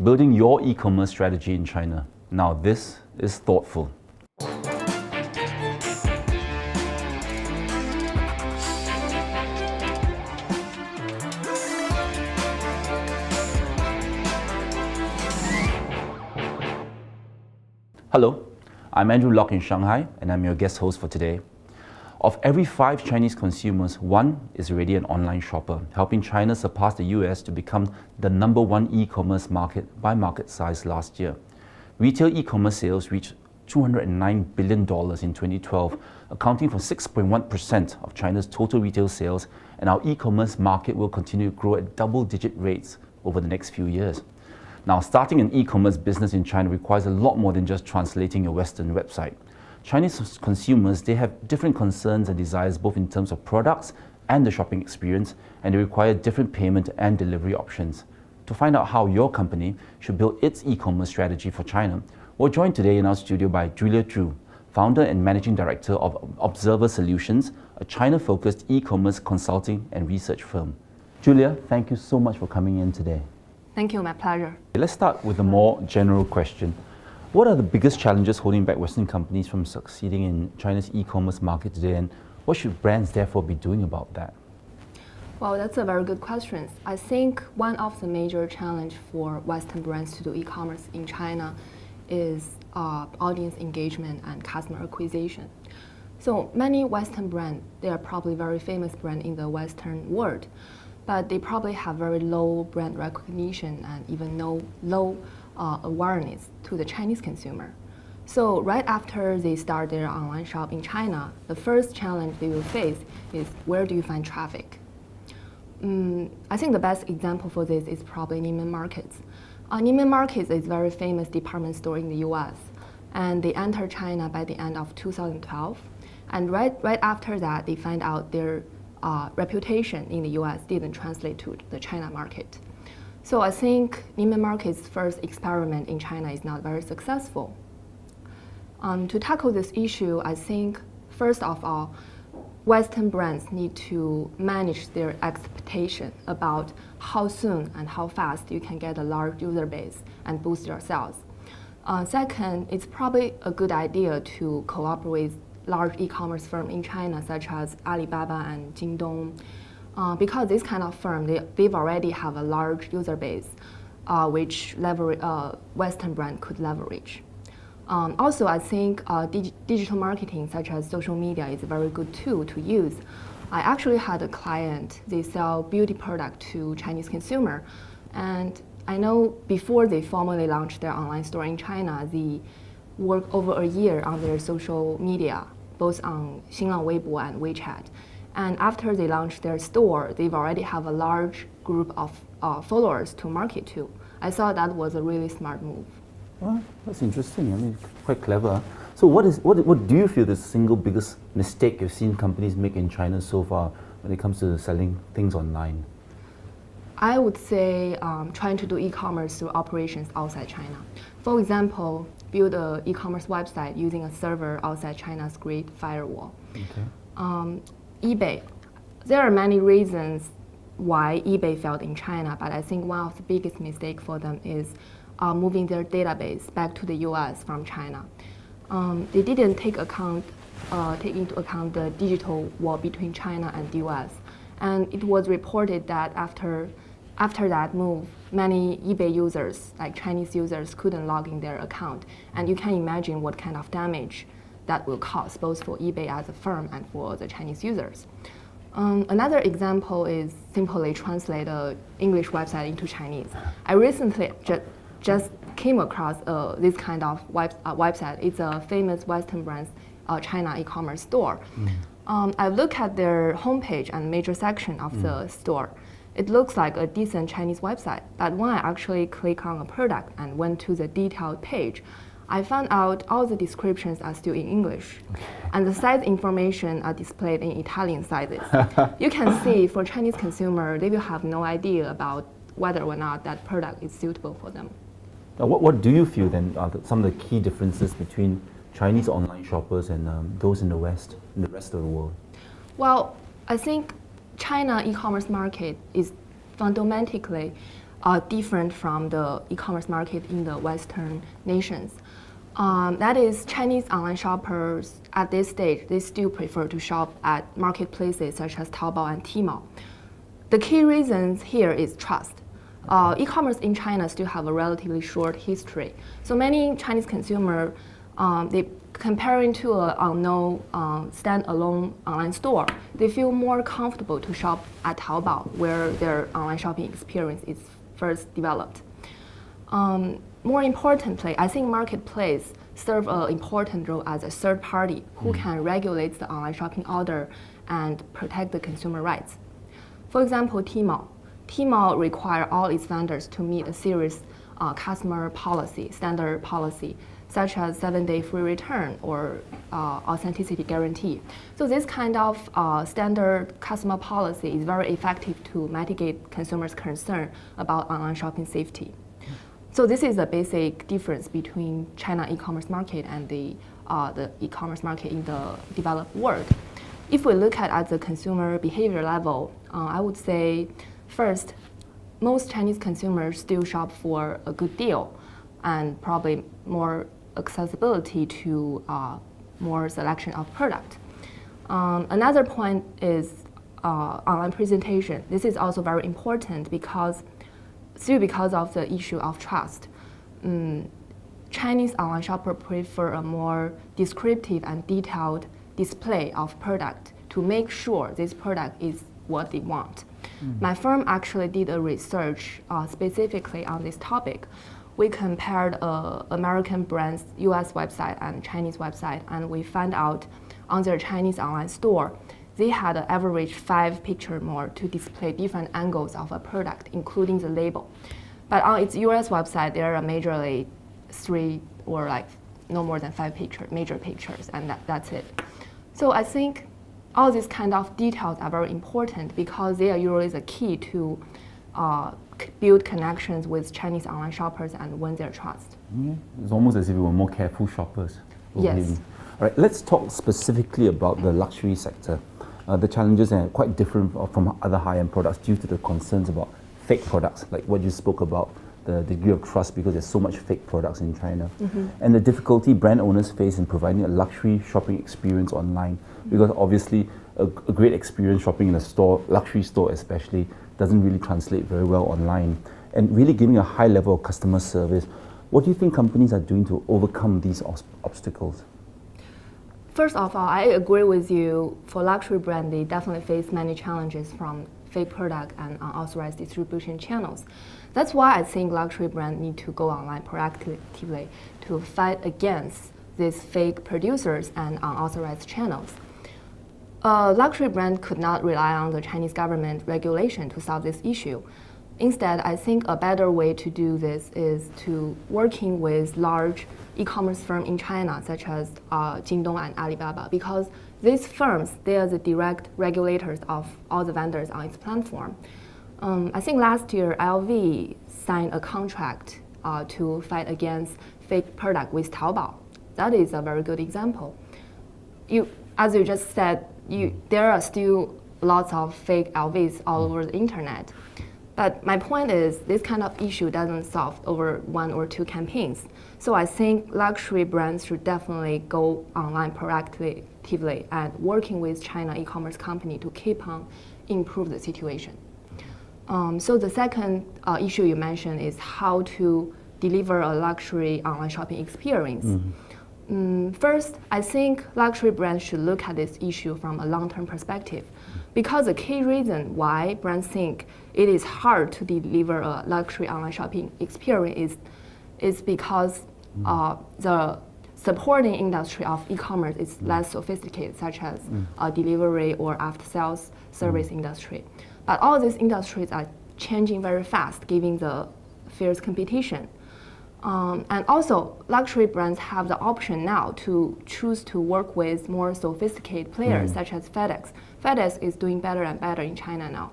building your e-commerce strategy in China. Now this is thoughtful. Hello, I'm Andrew Locke in Shanghai, and I'm your guest host for today. Of every 5 Chinese consumers, 1 is already an online shopper, helping China surpass the US to become the #1 e-commerce market by market size last year. Retail e-commerce sales reached $209 billion in 2012, accounting for 6.1% of China's total retail sales, and our e-commerce market will continue to grow at double-digit rates over the next few years. Now, starting an e-commerce business in China requires a lot more than just translating a Western website. Chinese consumers, they have different concerns and desires both in terms of products and the shopping experience, and they require different payment and delivery options. To find out how your company should build its e-commerce strategy for China, we're joined today in our studio by Julia Zhu, founder and managing director of Observer Solutions, a China-focused e-commerce consulting and research firm. Julia, thank you so much for coming in today. Thank you, my pleasure. Let's start with a more general question. What are the biggest challenges holding back Western companies from succeeding in China's e-commerce market today, and what should brands therefore be doing about that? Well, that's a very good question. I think one of the major challenges for Western brands to do e-commerce in China is audience engagement and customer acquisition. So many Western brands, they are probably very famous brands in the Western world, but they probably have very low brand recognition and even low awareness to the Chinese consumer. So right after they start their online shop in China, the first challenge they will face is where do you find traffic? I think the best example for this is probably Neiman Marcus. Neiman Marcus is a very famous department store in the US, and they entered China by the end of 2012. And right after that, they find out their reputation in the US didn't translate to the China market. So I think Neiman Marcus' first experiment in China is not very successful. To tackle this issue, I think first of all, Western brands need to manage their expectation about how soon and how fast you can get a large user base and boost your sales. Second, it's probably a good idea to cooperate with large e-commerce firms in China, such as Alibaba and Jingdong, because this kind of firm, they've already have a large user base, which Western brand could leverage. Also, I think digital marketing, such as social media, is a very good tool to use. I actually had a client, they sell beauty product to Chinese consumer, and I know before they formally launched their online store in China, they worked over a year on their social media, both on Xinlang Weibo and WeChat. And after they launched their store, they've already have a large group of followers to market to. I thought that was a really smart move. Well, that's interesting. I mean, quite clever. So what do you feel the single biggest mistake you've seen companies make in China so far when it comes to selling things online? I would say trying to do e-commerce through operations outside China. For example, build an e-commerce website using a server outside China's Great Firewall. Okay. eBay. There are many reasons why eBay failed in China, but I think one of the biggest mistakes for them is moving their database back to the US from China. They didn't take into account the digital war between China and the US. And it was reported that after that move, many eBay users, like Chinese users, couldn't log in their account. And you can imagine what kind of damage that will cause, both for eBay as a firm and for the Chinese users. Another example is simply translate an English website into Chinese. I recently just came across this kind of website. It's a famous Western brand's China e-commerce store. I look at their homepage and major section of the store. It looks like a decent Chinese website, but when I actually click on a product and went to the detailed page, I found out all the descriptions are still in English, and the size information are displayed in Italian sizes. You can see for Chinese consumer, they will have no idea about whether or not that product is suitable for them. Now, what do you feel then are some of the key differences between Chinese online shoppers and those in the West, in the rest of the world? Well, I think China e-commerce market is fundamentally different from the e-commerce market in the Western nations. That is, Chinese online shoppers at this stage, they still prefer to shop at marketplaces such as Taobao and Tmall. The key reasons here is trust. E-commerce in China still have a relatively short history. So many Chinese consumers, they comparing to an unknown standalone online store, they feel more comfortable to shop at Taobao, where their online shopping experience is first developed. More importantly, I think marketplace serve an important role as a third party who can regulate the online shopping order and protect the consumer rights. For example, Tmall. Tmall require all its vendors to meet a serious customer policy, standard policy, such as 7-day free return or authenticity guarantee. So this kind of standard customer policy is very effective to mitigate consumers' concern about online shopping safety. So this is the basic difference between China e-commerce market and the e-commerce market in the developed world. If we look at the consumer behavior level, I would say first, most Chinese consumers still shop for a good deal and probably more accessibility to more selection of product. Another point is online presentation. This is also very important because of the issue of trust. Chinese online shoppers prefer a more descriptive and detailed display of product to make sure this product is what they want. My firm actually did a research specifically on this topic. We compared American brands' US website and Chinese website, and we found out on their Chinese online store, they had an average 5 pictures more to display different angles of a product, including the label. But on its US website, there are majorly 3 or like no more than 5 major pictures, and that's it. So I think all these kind of details are very important because they are usually the key to build connections with Chinese online shoppers and win their trust. Yeah. It's almost as if we were more careful shoppers. Yes. All right, let's talk specifically about the luxury sector. The challenges are quite different from other high-end products due to the concerns about fake products, like what you spoke about, the degree of trust because there's so much fake products in China. And the difficulty brand owners face in providing a luxury shopping experience online because obviously a great experience shopping in a store, luxury store especially, doesn't really translate very well online. And really giving a high level of customer service, what do you think companies are doing to overcome these obstacles? First of all, I agree with you. For luxury brand, they definitely face many challenges from fake product and unauthorized distribution channels. That's why I think luxury brands need to go online proactively to fight against these fake producers and unauthorized channels. Luxury brand could not rely on the Chinese government regulation to solve this issue. Instead, I think a better way to do this is to working with large e-commerce firms in China, such as Jingdong and Alibaba, because these firms, they are the direct regulators of all the vendors on its platform. I think last year, LV signed a contract to fight against fake product with Taobao. That is a very good example. As you just said, there are still lots of fake LVs all over the internet. But my point is, this kind of issue doesn't solve over 1 or 2 campaigns. So I think luxury brands should definitely go online proactively and working with China e-commerce company to keep on improve the situation. So the second issue you mentioned is how to deliver a luxury online shopping experience. First, I think luxury brands should look at this issue from a long-term perspective, because the key reason why brands think it is hard to deliver a luxury online shopping experience is because the supporting industry of e-commerce is less sophisticated, such as delivery or after-sales service industry. But all these industries are changing very fast, given the fierce competition. And also, luxury brands have the option now to choose to work with more sophisticated players, such as FedEx. FedEx is doing better and better in China now.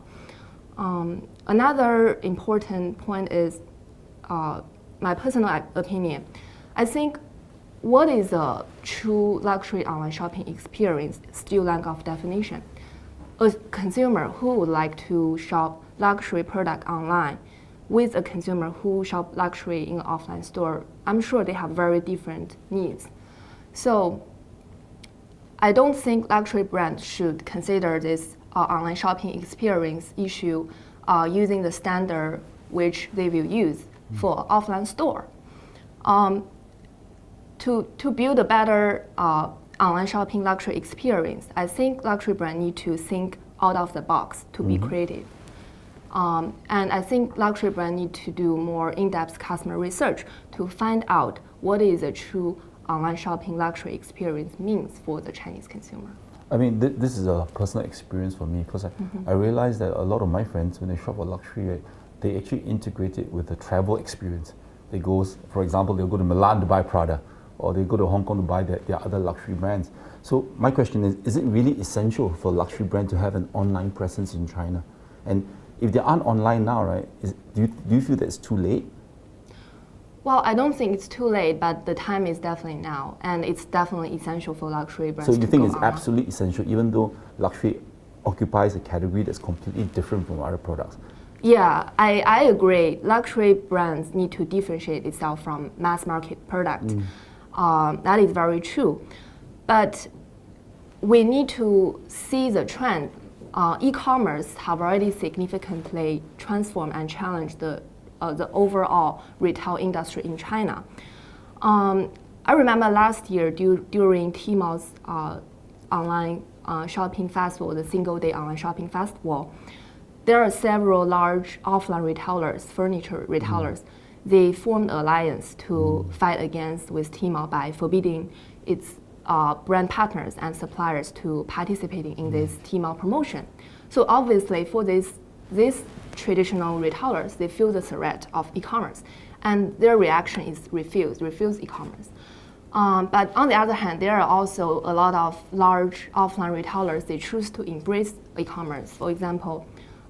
Another important point is my personal opinion. I think what is a true luxury online shopping experience still lack of definition. A consumer who would like to shop luxury product online with a consumer who shop luxury in an offline store, I'm sure they have very different needs. So I don't think luxury brands should consider this online shopping experience issue using the standard which they will use for offline store. To build a better online shopping luxury experience, I think luxury brands need to think out of the box to be creative. And I think luxury brands need to do more in-depth customer research to find out what is a true online shopping luxury experience means for the Chinese consumer. I mean, this is a personal experience for me because I realized that a lot of my friends, when they shop for luxury, right, they actually integrate it with the travel experience. They go, for example, they'll go to Milan to buy Prada, or they go to Hong Kong to buy their other luxury brands. So my question is it really essential for a luxury brand to have an online presence in China? And if they aren't online now, right, do you feel that it's too late? Well, I don't think it's too late, but the time is definitely now, and it's definitely essential for luxury brands. So you think it's online. absolutely essential, even though luxury occupies a category that's completely different from other products? Yeah, I agree. Luxury brands need to differentiate itself from mass market product. That is very true. But we need to see the trend. E-commerce have already significantly transformed and challenged the overall retail industry in China. I remember last year during Tmall's online shopping festival, the single-day online shopping festival, there are several large offline retailers, furniture retailers. They formed an alliance to fight against with Tmall by forbidding its brand partners and suppliers to participating in this Tmall promotion. So obviously for these traditional retailers, they feel the threat of e-commerce, and their reaction is refuse e-commerce. But on the other hand, there are also a lot of large offline retailers, they choose to embrace e-commerce. For example,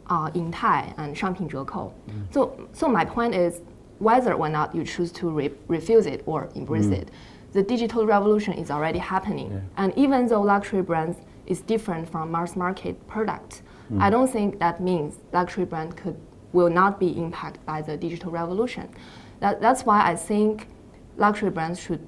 Danai and 商品折扣. So my point is, whether or not you choose to refuse it or embrace it, the digital revolution is already happening. And even though luxury brands is different from mass market product, I don't think that means luxury brand will not be impacted by the digital revolution. That's why I think luxury brands should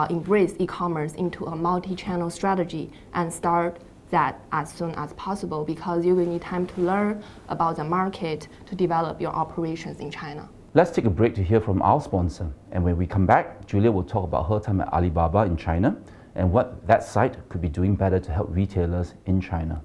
embrace e-commerce into a multi-channel strategy and start that as soon as possible, because you will need time to learn about the market to develop your operations in China. Let's take a break to hear from our sponsor. And when we come back, Julia will talk about her time at Alibaba in China and what that site could be doing better to help retailers in China.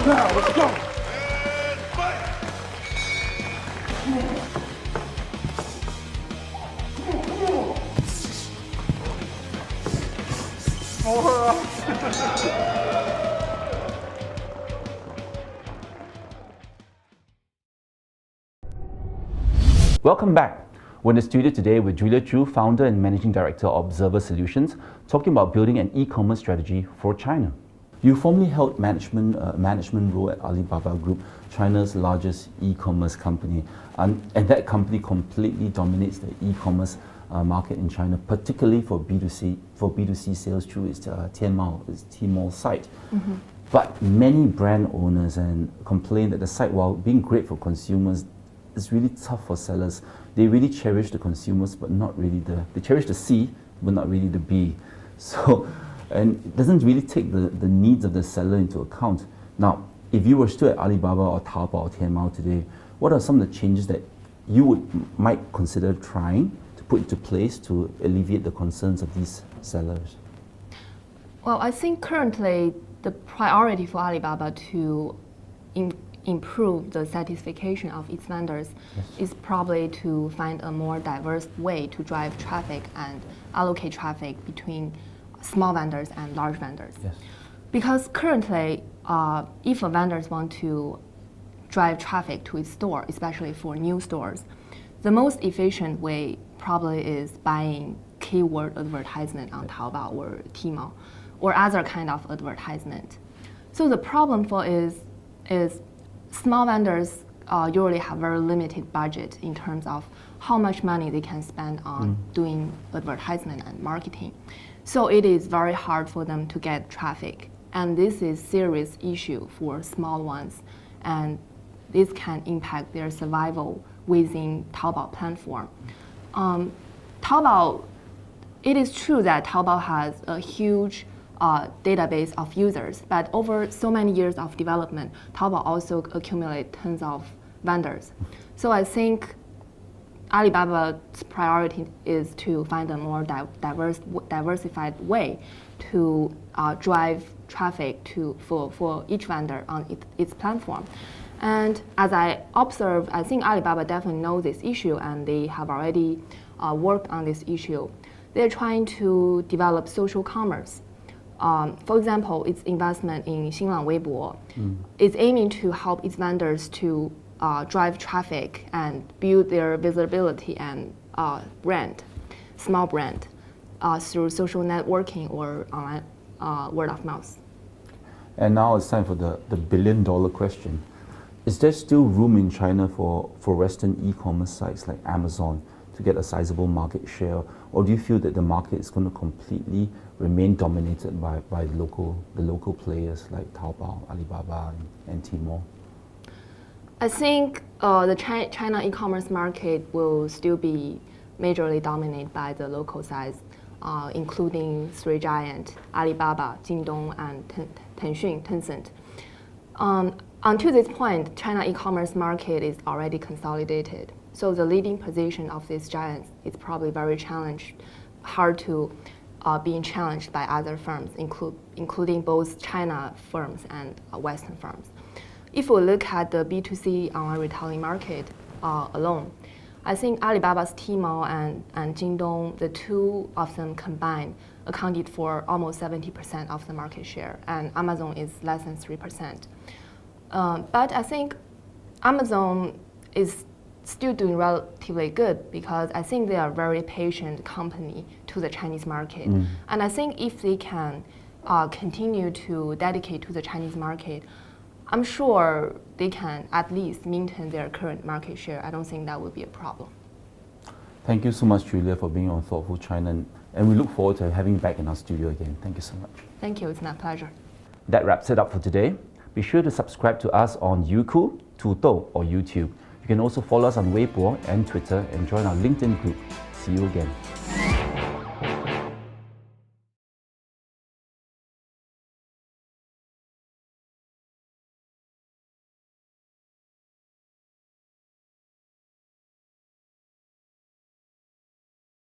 Let's go! Welcome back. We're in the studio today with Julia Chu, founder and managing director of Observer Solutions, talking about building an e-commerce strategy for China. You formerly held management role at Alibaba Group, China's largest e-commerce company, and that company completely dominates the e-commerce market in China, particularly for B2C sales through its Tmall site. But many brand owners complain that the site, while being great for consumers, is really tough for sellers. They really cherish the consumers, but not really they cherish the C, but not really the B. So, and it doesn't really take the needs of the seller into account. Now, if you were still at Alibaba or Taobao or Tmall today, what are some of the changes that you might consider trying to put into place to alleviate the concerns of these sellers? Well, I think currently the priority for Alibaba to improve the satisfaction of its vendors is probably to find a more diverse way to drive traffic and allocate traffic between small vendors and large vendors. Yes. Because currently, if a vendors want to drive traffic to its store, especially for new stores, the most efficient way probably is buying keyword advertisement on Taobao or Tmall, or other kind of advertisement. So the problem is small vendors usually have very limited budget in terms of how much money they can spend on doing advertisement and marketing. So it is very hard for them to get traffic. And this is serious issue for small ones. And this can impact their survival within Taobao platform. Taobao, it is true that Taobao has a huge database of users, but over so many years of development, Taobao also accumulate tons of vendors. So I think Alibaba's priority is to find a more diversified way to drive traffic for each vendor on its platform. And as I observed, I think Alibaba definitely knows this issue, and they have already worked on this issue. They're trying to develop social commerce. For example, its investment in Xinlang Weibo is aiming to help its vendors to drive traffic and build their visibility and small brand, through social networking or online word of mouth. And now it's time for the billion-dollar question. Is there still room in China for Western e-commerce sites like Amazon to get a sizable market share, or do you feel that the market is going to completely remain dominated by the local players like Taobao, Alibaba, and Tmall? I think the China e-commerce market will still be majorly dominated by the local sites, including three giants, Alibaba, Jingdong, and Tencent. Until this point, China e-commerce market is already consolidated. So the leading position of these giants is probably very hard to being challenged by other firms, including both China firms and Western firms. If we look at the B2C online retailing market alone, I think Alibaba's Tmall and Jingdong, the two of them combined, accounted for almost 70% of the market share, and Amazon is less than 3%. But I think Amazon is still doing relatively good because I think they are a very patient company to the Chinese market. And I think if they can continue to dedicate to the Chinese market, I'm sure they can at least maintain their current market share. I don't think that would be a problem. Thank you so much, Julia, for being on Thoughtful China, and we look forward to having you back in our studio again. Thank you so much. Thank you, it's my pleasure. That wraps it up for today. Be sure to subscribe to us on Youku, Tudou, or YouTube. You can also follow us on Weibo and Twitter and join our LinkedIn group. See you again.